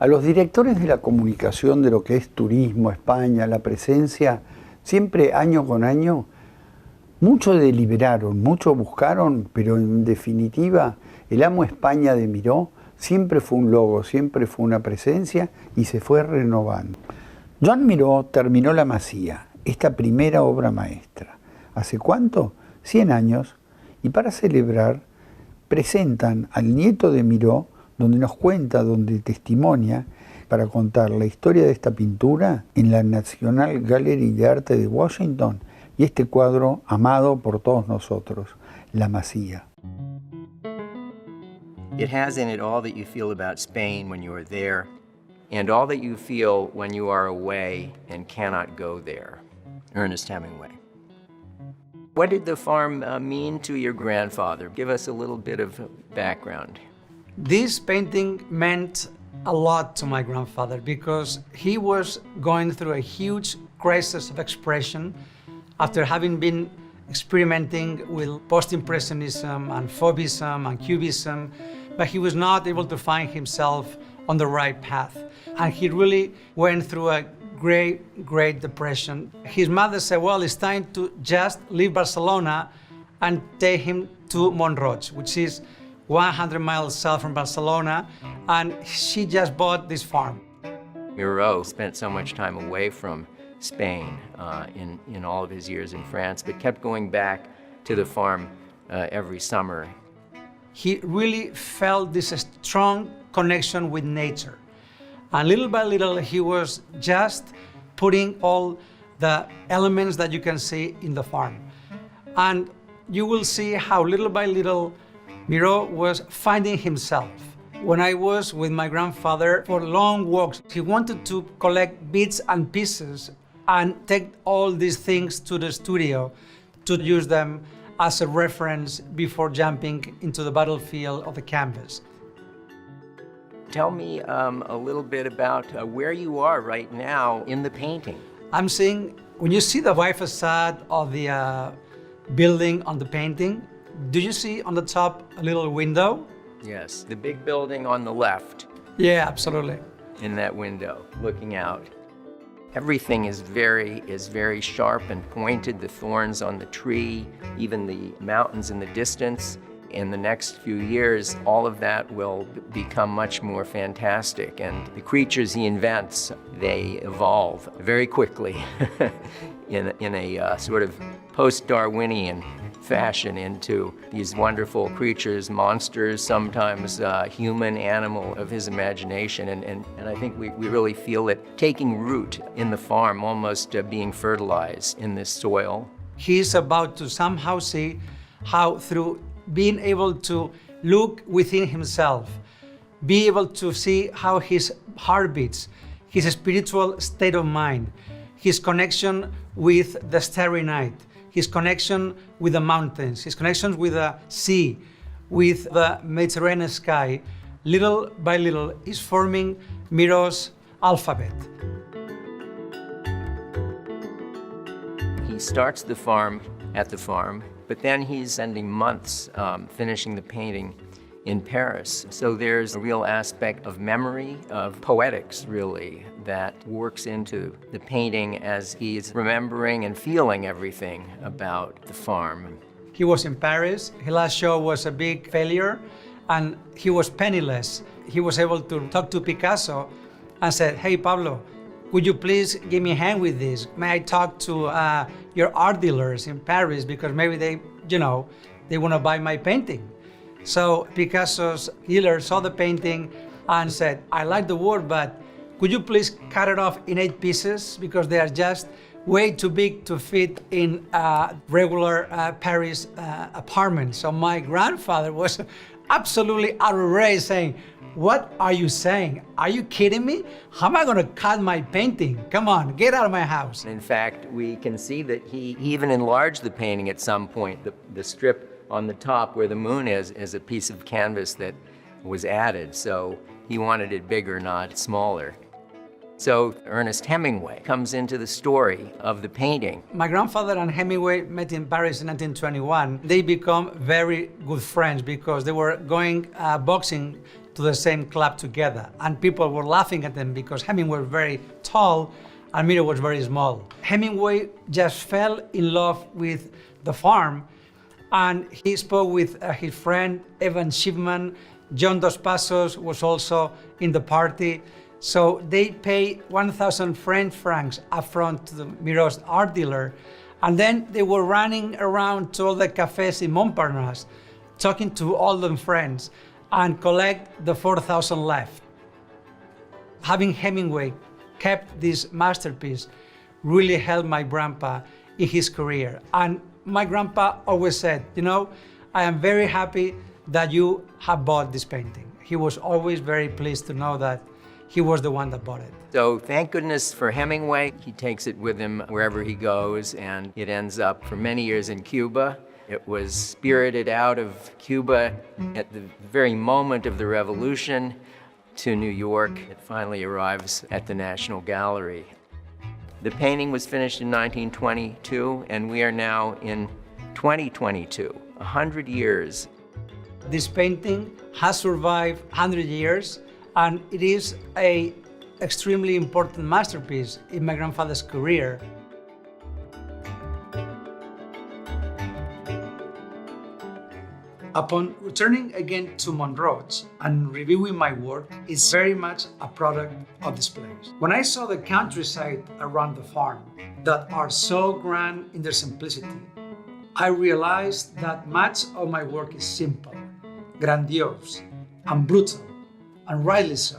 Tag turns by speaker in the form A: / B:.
A: A los directores de la comunicación de lo que es turismo, España, la presencia, siempre año con año, mucho deliberaron, mucho buscaron, pero en definitiva, el Amo España de Miró siempre fue un logo, siempre fue una presencia y se fue renovando. Joan Miró terminó la Masía, esta primera obra maestra. ¿Hace cuánto? 100 años. Y para celebrar, presentan al nieto de Miró, donde nos cuenta, donde testimonia, para contar la historia de esta pintura en la National Gallery de Arte de Washington y este cuadro amado por todos nosotros, La Masía.
B: It has in it all that you feel about Spain when you are there, and all that you feel when you are away and cannot go there. Earnest Hemingway. What did the farm mean to your grandfather? Give us a little bit of background.
C: This painting meant a lot to my grandfather because he was going through a huge crisis of expression after having been experimenting with post-impressionism and Fauvism and Cubism, but he was not able to find himself on the right path. And he really went through a great depression. His mother said, well, it's time to just leave Barcelona and take him to Mont-roig, which is 100 miles south from Barcelona, and she just bought this farm.
B: Miró spent so much time away from Spain in all of his years in France, but kept going back to the farm every summer.
C: He really felt this strong connection with nature. And little by little, he was just putting all the elements that you can see in the farm. And you will see how little by little, Miró was finding himself. When I was with my grandfather for long walks, he wanted to collect bits and pieces and take all these things to the studio to use them as a reference before jumping into the battlefield of the canvas.
B: Tell me a little bit about where you are right now in the painting.
C: I'm seeing, when you see the white facade of the building on the painting, do you see on the top a little window?
B: Yes, the big building on the left.
C: Yeah, absolutely.
B: In that window, looking out. Everything is very sharp and pointed, the thorns on the tree, even the mountains in the distance. In the next few years, all of that will become much more fantastic, and the creatures he invents, they evolve very quickly in a sort of post-Darwinian fashion into these wonderful creatures, monsters, sometimes human, animal of his imagination. And I think we really feel it taking root in the farm, almost being fertilized in this soil.
C: He's about to somehow see how through being able to look within himself, be able to see how his heart beats, his spiritual state of mind, his connection with the starry night, his connection with the mountains, his connection with the sea, with the Mediterranean sky, little by little is forming Miró's alphabet.
B: He starts the farm at the farm, but then he's spending months finishing the painting in Paris. So there's a real aspect of memory, of poetics, really, that works into the painting as he's remembering and feeling everything about the farm.
C: He was in Paris. His last show was a big failure, and he was penniless. He was able to talk to Picasso and said, hey, Pablo, would you please give me a hand with this? May I talk to your art dealers in Paris, because maybe they want to buy my painting. So Picasso's dealer saw the painting and said, I like the work, but could you please cut it off in 8 pieces, because they are just way too big to fit in a regular Paris apartment. So my grandfather was absolutely outraged, saying, what are you saying? Are you kidding me? How am I going to cut my painting? Come on, get out of my house.
B: In fact, we can see that he even enlarged the painting at some point. The strip on the top where the moon is a piece of canvas that was added. So he wanted it bigger, not smaller. So Earnest Hemingway comes into the story of the painting.
C: My grandfather and Hemingway met in Paris in 1921. They become very good friends because they were going boxing to the same club together. And people were laughing at them because Hemingway was very tall and Miró was very small. Hemingway just fell in love with the farm, and he spoke with his friend Evan Shipman. John Dos Passos was also in the party. So they paid 1,000 French francs upfront to the Miró's art dealer, and then they were running around to all the cafes in Montparnasse, talking to all them friends, and collect the 4,000 left. Having Hemingway kept this masterpiece really helped my grandpa in his career. And my grandpa always said, you know, I am very happy that you have bought this painting. He was always very pleased to know that he was the one that bought it.
B: So thank goodness for Hemingway. He takes it with him wherever he goes, and it ends up for many years in Cuba. It was spirited out of Cuba at the very moment of the revolution to New York. It finally arrives at the National Gallery. The painting was finished in 1922, and we are now in 2022, 100 years.
C: This painting has survived 100 years, and it is an extremely important masterpiece in my grandfather's career. Upon returning again to Mont-roig and reviewing my work, it's very much a product of this place. When I saw the countryside around the farm that are so grand in their simplicity, I realized that much of my work is simple, grandiose, and brutal, and rightly so.